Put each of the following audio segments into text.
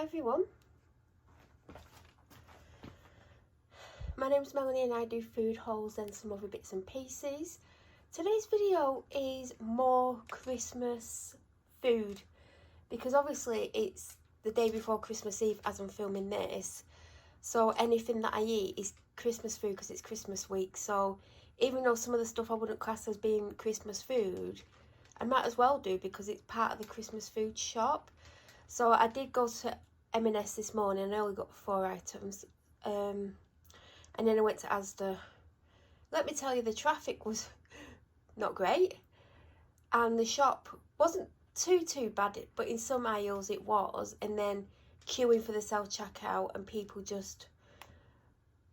Hi everyone, my name's Melanie and I do food hauls and some other bits and pieces. Today's video is more Christmas food because obviously it's the day before Christmas Eve as I'm filming this, so anything that I eat is Christmas food because it's Christmas week. So even though some of the stuff I wouldn't class as being Christmas food, I might as well do because it's part of the Christmas food shop. So I did go to M&S this morning and I only got 4 items. And then I went to ASDA. Let me tell you, the traffic was not great. And the shop wasn't too bad, but in some aisles it was. And then queuing for the self-checkout and people just,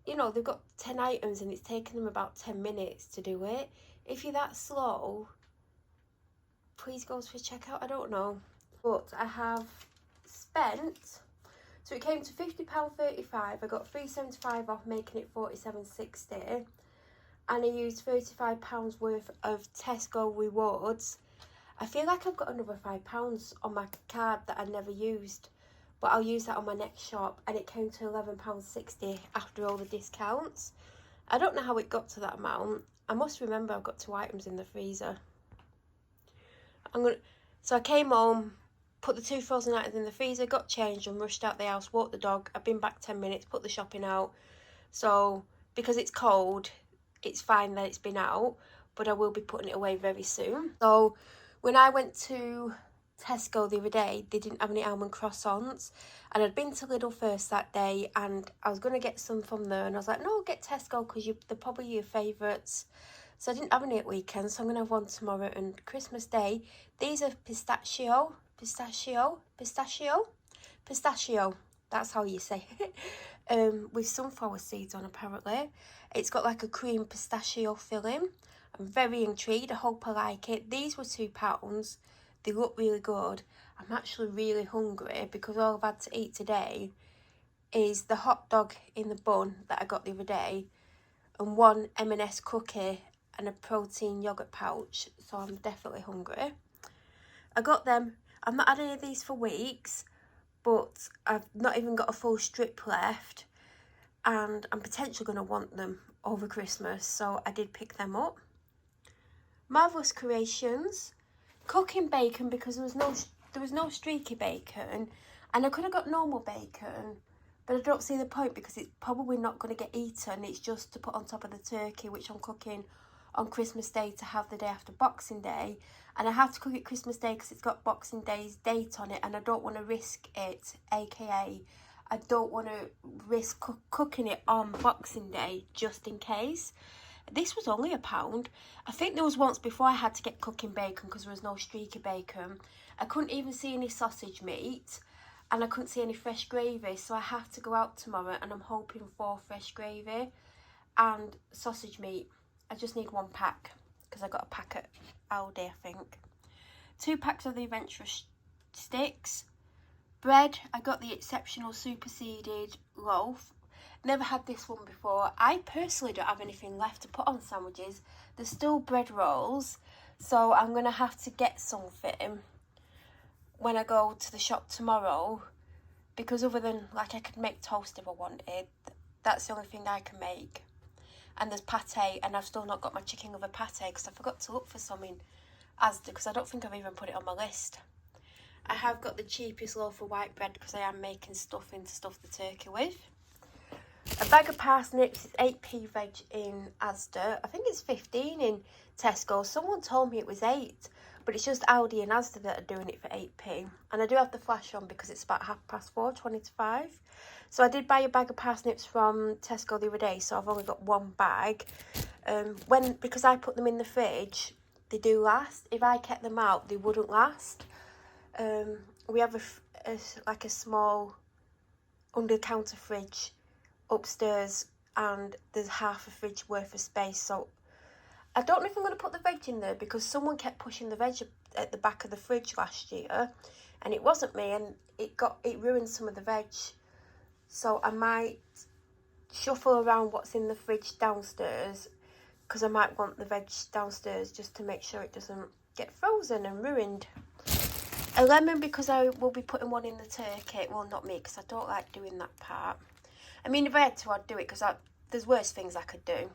you know, they've got 10 items and it's taken them about 10 minutes to do it. If you're that slow, please go for checkout. I don't know. But I have spent, so it came to £50.35. I got £3.75 off, making it £47.60. And I used £35 worth of Tesco rewards. I feel like I've got another £5 on my card that I never used, but I'll use that on my next shop. And it came to £11.60 after all the discounts. I don't know how it got to that amount. I must remember I've got 2 items in the freezer. So I came home, put the 2 frozen items in the freezer, got changed and rushed out the house, walked the dog. I've been back 10 minutes, put the shopping out. So because it's cold, it's fine that it's been out, but I will be putting it away very soon. So when I went to Tesco the other day, they didn't have any almond croissants. And I'd been to Lidl first that day and I was going to get some from there. And I was like, no, I'll get Tesco because they're probably your favourites. So I didn't have any at weekend, so I'm going to have one tomorrow and Christmas Day. These are pistachio. That's how you say it. With sunflower seeds on, apparently. It's got like a cream pistachio filling. I'm very intrigued. I hope I like it. These were £2. They look really good. I'm actually really hungry because all I've had to eat today is the hot dog in the bun that I got the other day and one M&S cookie and a protein yogurt pouch. So I'm definitely hungry. I got them. I've not had any of these for weeks, but I've not even got a full strip left and I'm potentially going to want them over Christmas, so I did pick them up. Marvellous Creations, cooking bacon because there was no streaky bacon, and I could have got normal bacon, but I don't see the point because it's probably not going to get eaten. It's just to put on top of the turkey, which I'm cooking on Christmas Day to have the day after Boxing Day. And I have to cook it Christmas Day because it's got Boxing Day's date on it and I don't want to risk it, aka I don't want to risk cooking it on Boxing Day just in case. This was only £1. I think there was once before I had to get cooking bacon because there was no streaky bacon. I couldn't even see any sausage meat and I couldn't see any fresh gravy, so I have to go out tomorrow and I'm hoping for fresh gravy and sausage meat. I just need 1 pack because I got a pack at Aldi, I think. 2 packs of the Adventurous sticks. Bread, I got the Exceptional Superseded loaf. Never had this one before. I personally don't have anything left to put on sandwiches. There's still bread rolls, so I'm going to have to get something when I go to the shop tomorrow, because other than, like, I could make toast if I wanted. That's the only thing I can make. And there's pate, and I've still not got my chicken liver pate because I forgot to look for some in ASDA because I don't think I've even put it on my list. I have got the cheapest loaf of white bread because I am making stuffing to stuff the turkey with. A bag of parsnips is 8p veg in ASDA. I think it's 15 in Tesco. Someone told me it was 8, but it's just Aldi and ASDA that are doing it for 8p. And I do have the flash on because it's about 4:30, 20 to 5. So I did buy a bag of parsnips from Tesco the other day, so I've only got 1 bag. Because I put them in the fridge, they do last. If I kept them out, they wouldn't last. We have a small under-the-counter fridge upstairs, and there's half a fridge worth of space. So I don't know if I'm going to put the veg in there because someone kept pushing the veg at the back of the fridge last year, and it wasn't me, and it ruined some of the veg. So I might shuffle around what's in the fridge downstairs because I might want the veg downstairs just to make sure it doesn't get frozen and ruined. A lemon because I will be putting one in the turkey. Well, not me, because I don't like doing that part. I mean, if I had to, I'd do it, because there's worse things I could do.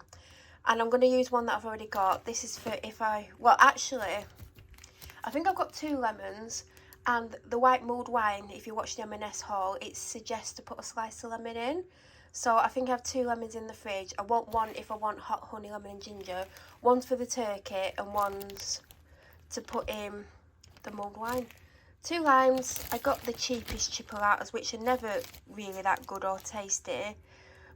And I'm going to use one that I've already got. This is for if I... Well, actually, I think I've got 2 lemons. And the white mulled wine, if you watch the M&S haul, it suggests to put a slice of lemon in. So I think I have 2 lemons in the fridge. I want one if I want hot honey, lemon and ginger. One's for the turkey and one's to put in the mulled wine. 2 limes. I got the cheapest chipolatas, which are never really that good or tasty.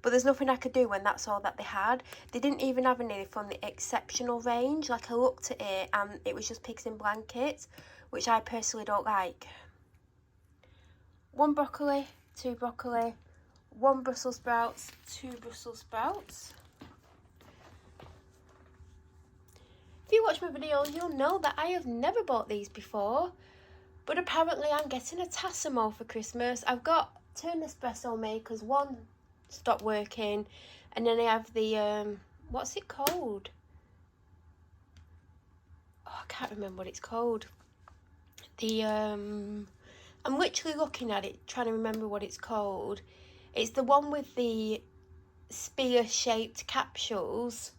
But there's nothing I could do when that's all that they had. They didn't even have any from the exceptional range. Like, I looked at it and it was just pigs in blankets, which I personally don't like. 1 broccoli, 2 broccoli, 1 Brussels sprouts, 2 Brussels sprouts. If you watch my videos, you'll know that I have never bought these before. But apparently I'm getting a Tassimo for Christmas. I've got 2 Nespresso makers, 1 stopped working, and then I have the, what's it called? Oh, I can't remember what it's called. The, I'm literally looking at it, trying to remember what it's called. It's the one with the spear-shaped capsules.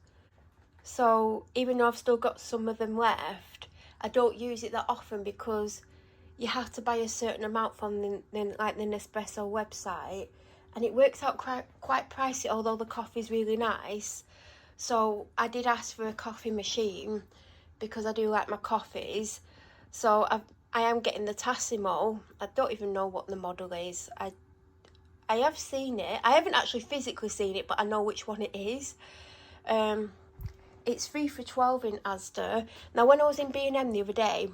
So even though I've still got some of them left, I don't use it that often because you have to buy a certain amount from the Nespresso website, and it works out quite pricey, although the coffee's really nice. So I did ask for a coffee machine because I do like my coffees. So I am getting the Tassimo. I don't even know what the model is. I have seen it. I haven't actually physically seen it, but I know which one it is. It's 3 for $12 in ASDA. Now, when I was in B&M the other day,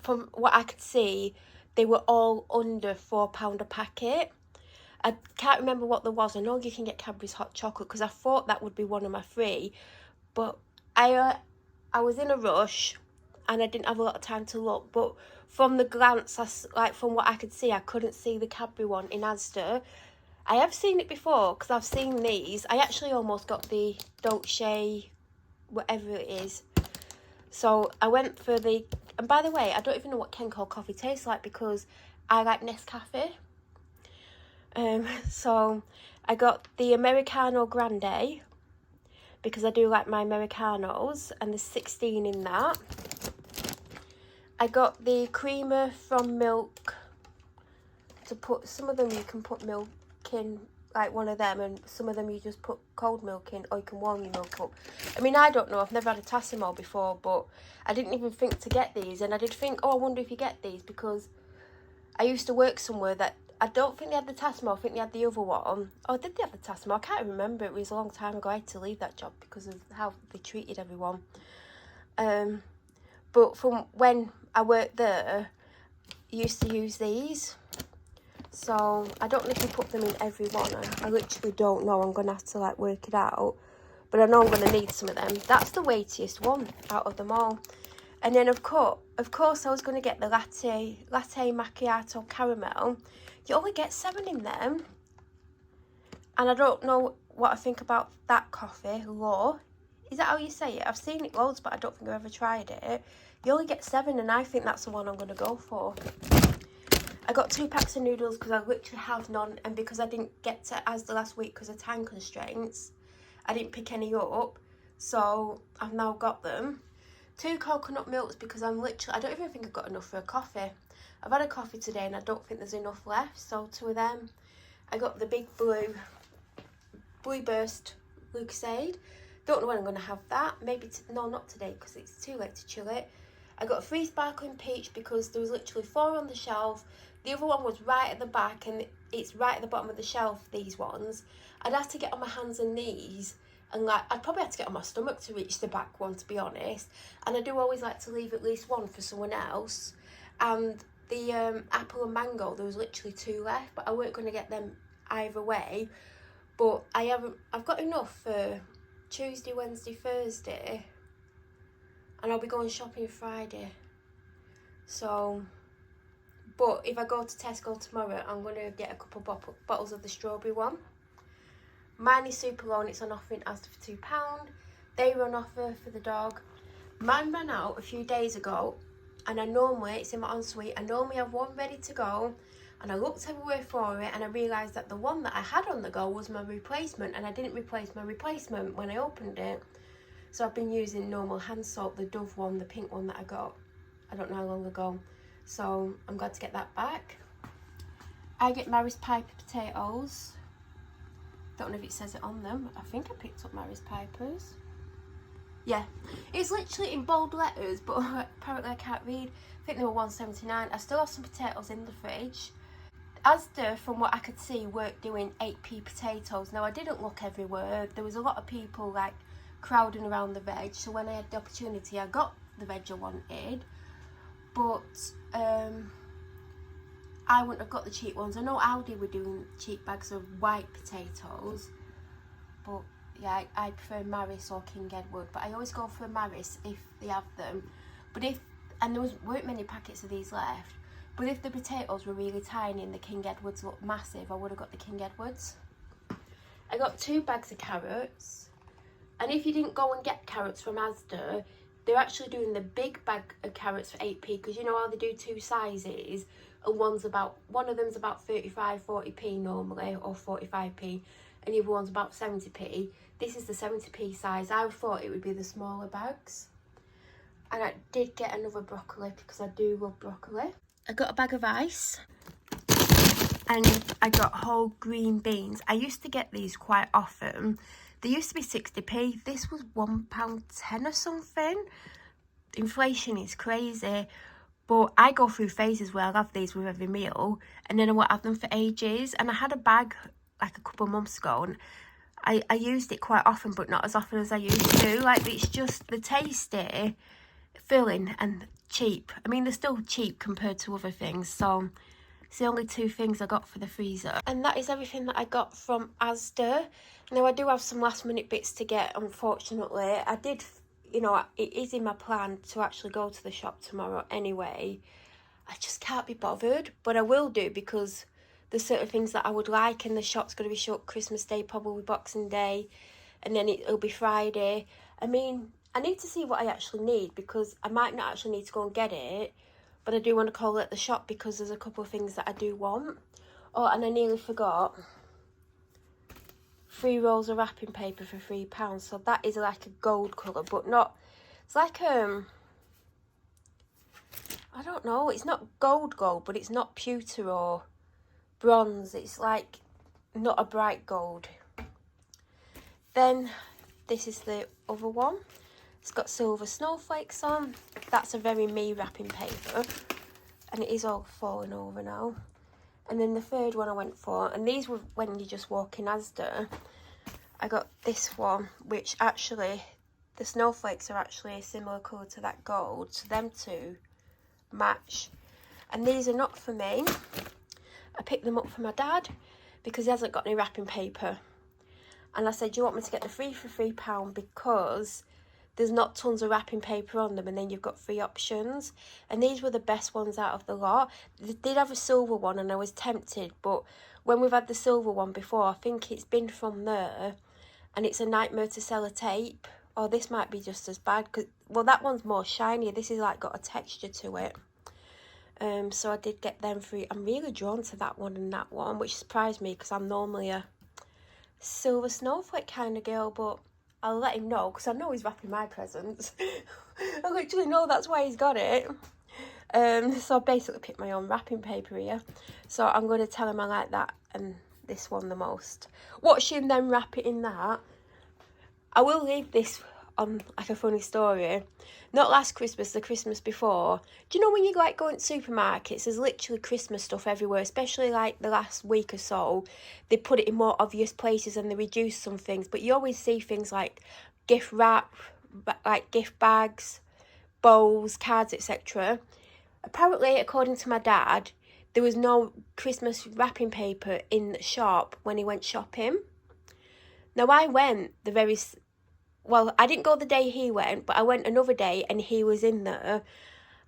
from what I could see, they were all under £4 a packet. I can't remember what there was. I know you can get Cadbury's hot chocolate because I thought that would be one of my 3. But I was in a rush and I didn't have a lot of time to look. But from the glance, from what I could see, I couldn't see the Cadbury one in Asda. I have seen it before because I've seen these. I actually almost got the Dolce, whatever it is. So I went for the... And by the way, I don't even know what Kenco coffee tastes like because I like Nescafe. So I got the Americano Grande because I do like my Americanos, and there's 16 in that. I got the creamer from milk to put... Some of them you can put milk in, like one of them, and some of them you just put cold milk in, or you can warm your milk up. I mean, I don't know, I've never had a Tassimo before, but I didn't even think to get these, and I did think, oh, I wonder if you get these, because I used to work somewhere that I don't think they had the Tassimo, I think they had the other one. Oh, did they have the Tassimo? I can't remember, it was a long time ago. I had to leave that job because of how they treated everyone. But from when I worked there, I used to use these. So I don't know if you put them in every one. I literally don't know. I'm going to have to like work it out. But I know I'm going to need some of them. That's the weightiest one out of them all. And then of course I was going to get the latte macchiato caramel. You only get 7 in them. And I don't know what I think about that coffee. Law. Is that how you say it? I've seen it loads, but I don't think I've ever tried it. You only get 7, and I think that's the one I'm going to go for. I got 2 packs of noodles because I literally have none, and because I didn't get to Asda last week because of time constraints, I didn't pick any up, so I've now got them. 2 coconut milks because I don't even think I've got enough for a coffee. I've had a coffee today and I don't think there's enough left, so 2 of them. I got the big blue burst Lucasade. Don't know when I'm going to have that. Maybe, no, not today because it's too late to chill it. I got 3 sparkling peach because there was literally 4 on the shelf. The other one was right at the back, and it's right at the bottom of the shelf, these ones. I'd have to get on my hands and knees, and I'd probably have to get on my stomach to reach the back one, to be honest. And I do always like to leave at least 1 for someone else. And the apple and mango, there was literally 2 left, but I weren't going to get them either way. But I've got enough for Tuesday, Wednesday, Thursday, and I'll be going shopping Friday. So... But if I go to Tesco tomorrow, I'm going to get a couple bottles of the strawberry one. Mine is super low and it's on offer in Asda for £2. They were on offer for the dog. Mine ran out a few days ago and it's in my ensuite. I normally have one ready to go, and I looked everywhere for it, and I realised that the one that I had on the go was my replacement, and I didn't replace my replacement when I opened it. So I've been using normal hand soap, the Dove one, the pink one that I got, I don't know how long ago. So I'm glad to get that back. I get Maris Piper potatoes. Don't know if it says it on them. I think I picked up Maris Piper's. Yeah, it's literally in bold letters, but apparently I can't read. I think they were $1.79. I still have some potatoes in the fridge. ASDA, from what I could see, weren't doing 8p potatoes. Now, I didn't look everywhere. There was a lot of people like crowding around the veg, so when I had the opportunity, I got the veg I wanted. But I wouldn't have got the cheap ones. I know Aldi were doing cheap bags of white potatoes, but yeah, I prefer Maris or King Edward. But I always go for Maris if they have them. But and there weren't many packets of these left. But if the potatoes were really tiny and the King Edwards looked massive, I would have got the King Edwards. I got 2 bags of carrots. And if you didn't go and get carrots from Asda, they're actually doing the big bag of carrots for 8p, because you know how they do 2 sizes, and one of them's about 35-40p normally, or 45p, and the other one's about 70p. This is the 70p size. I thought it would be the smaller bags. And I did get another broccoli because I do love broccoli. I got a bag of ice, and I got whole green beans. I used to get these quite often. They used to be 60p. This was £1.10 or something. Inflation is crazy. But I go through phases where I'll have these with every meal, and then I won't have them for ages. And I had a bag like a couple of months ago, and I used it quite often, but not as often as I used to. Like, it's just the tasty, filling, and cheap. I mean, they're still cheap compared to other things, so it's the only 2 things I got for the freezer. And that is everything that I got from Asda. Now, I do have some last minute bits to get, unfortunately. I did, you know, it is in my plan to actually go to the shop tomorrow anyway. I just can't be bothered, but I will do, because there's certain things that I would like, and the shop's going to be shut Christmas Day, probably Boxing Day, and then it'll be Friday. I mean, I need to see what I actually need, because I might not actually need to go and get it, but I do want to call at the shop because there's a couple of things that I do want. Oh, and I nearly forgot. 3 rolls of wrapping paper for £3. So that is like a gold colour, but not... It's like, I don't know. It's not gold, but it's not pewter or bronze. It's like not a bright gold. Then this is the other one. It's got silver snowflakes on. That's a very me wrapping paper. And it is all falling over now. And then the third one I went for, and these were when you just walk in Asda. I got this one, which actually, the snowflakes are actually a similar colour to that gold. So them 2 match. And these are not for me. I picked them up for my dad because he hasn't got any wrapping paper. And I said, do you want me to get the 3 for £3 because there's not tons of wrapping paper on them, and then you've got 3 options. And these were the best ones out of the lot. They did have a silver one, and I was tempted, but when we've had the silver one before, I think it's been from there, and it's a nightmare to sellotape. Or this might be just as bad, cause, well, that one's more shiny. This is like got a texture to it. So I did get them 3. I'm really drawn to that one and that one, which surprised me because I'm normally a silver snowflake kind of girl, but I'll let him know because I know he's wrapping my presents. I literally know that's why he's got it. So I basically picked my own wrapping paper here. So I'm going to tell him I like that and this one the most. Watch him then wrap it in that. I will leave this on like a funny story. Not last Christmas, the Christmas before. Do you know when you like go into supermarkets, there's literally Christmas stuff everywhere, especially like the last week or so. They put it in more obvious places and they reduce some things, but you always see things like gift wrap, like gift bags, bowls, cards, etc. Apparently, according to my dad, there was no Christmas wrapping paper in the shop when he went shopping. Now, I went well, I didn't go the day he went, but I went another day and he was in there.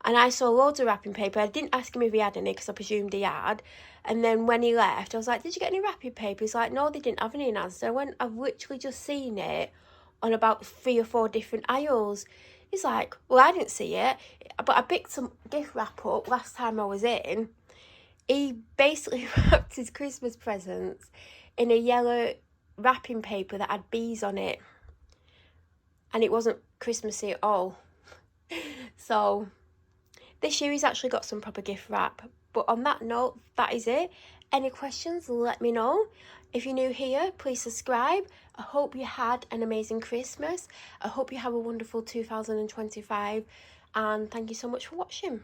And I saw loads of wrapping paper. I didn't ask him if he had any because I presumed he had. And then when he left, I was like, did you get any wrapping paper? He's like, no, they didn't have any in Asda. I went, I've literally just seen it on about 3 or 4 different aisles. He's like, well, I didn't see it, but I picked some gift wrap up last time I was in. He basically wrapped his Christmas presents in a yellow wrapping paper that had bees on it. And it wasn't Christmassy at all. So this year he's actually got some proper gift wrap. But on that note, that is it. Any questions, let me know. If you're new here, please subscribe. I hope you had an amazing Christmas. I hope you have a wonderful 2025. And thank you so much for watching.